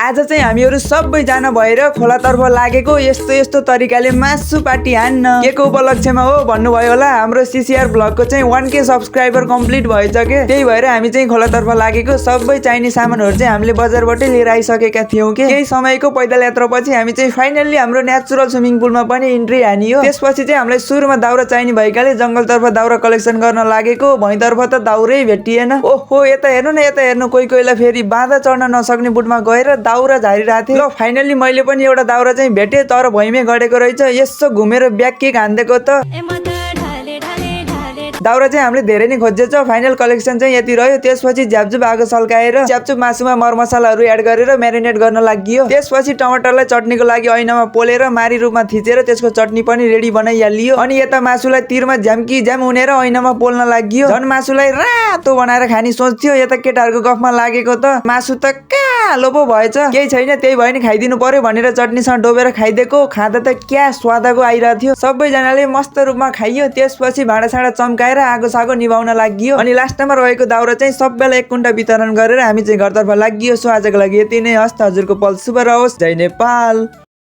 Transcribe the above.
आज चाहिँ हामीहरू सबैजना भएर खोलातर्फ लागेको यस्तो यस्तो तरिकाले मासु पार्टी हान्न के को उपलक्ष्यमा हो भन्नुभयो होला। हाम्रो सीसीआर ब्लगको चाहिँ 1K सब्सक्राइबर कम्प्लिट भएछ के, त्यही भएर हामी चाहिँ खोलातर्फ लागेको। सबै चाहिने सामानहरू चाहिँ हामीले बजारबाटै लिएर आइसकेका थियौँ के। केही समयको पैदल यात्रापछि हामी चाहिँ फाइनल्ली हाम्रो नेचुरल स्विमिङ पुलमा पनि इन्ट्री हानियो। त्यसपछि चाहिँ हामीलाई सुरुमा दाउरा चाहिने भएकाले जंगलतर्फ दाउरा कलेक्सन गर्न लागेको। भैँतर्फ त दाउरै भेटिएन। ओहो यता हेर्नु न, यता हेर्नु, कोही कोहीलाई फेरि बाँधा चढ्न नसक्ने बुटमा गएर दाउरा झारिरहेको थियो। ल फाइनल्ली मैले पनि एउटा दाउरा चाहिँ भेटेँ, तर भुइँमै गडेको रहेछ। यसो घुमेर ब्याक किक हान्देको त दाउरा चाहिँ हामीले धेरै नै खोजेछ। फाइनल कलेक्सन चाहिँ यति रह्यो। त्यसपछि झ्यापझुप आगो सल्काएर झ्यापझुप मासुमा मरमसालाहरू एड गरेर म्यारिनेट गर्न लागियो। त्यसपछि टमाटरलाई चटनीको लागि ऐनामा पोलेर मारी रूपमा थिचेर त्यसको चटनी पनि रेडी बनाइहालियो। अनि यता मासुलाई तिरमा झ्याम्की झ्याम उनेर ऐनामा पोल्न लागियो। झन् मासुलाई रातो बनाएर खानी सोच्थ्यो। यता केटाहरूको गफमा लागेको त मासु त कालो पो भएछ। केही छैन, त्यही भयो नि खाइदिनु पर्यो भनेर चटनीसँग डोबेर खाइदिएको। खाँदा त क्या स्वादको आइरहेको थियो। सबैजनाले मस्त रूपमा खाइयो। त्यसपछि भाँडासाँडा चम्काएर आगो सागो निभाउन लागियो। अनि लास्टमा रहेको दाउरा चाहिँ सबैलाई एक कुन्टा वितरण गरेर हामी चाहिँ घरतर्फ लागियो। सो आजको लागि यति नै। हस्त हजुरको पल शुभ रहोस्। जय नेपाल।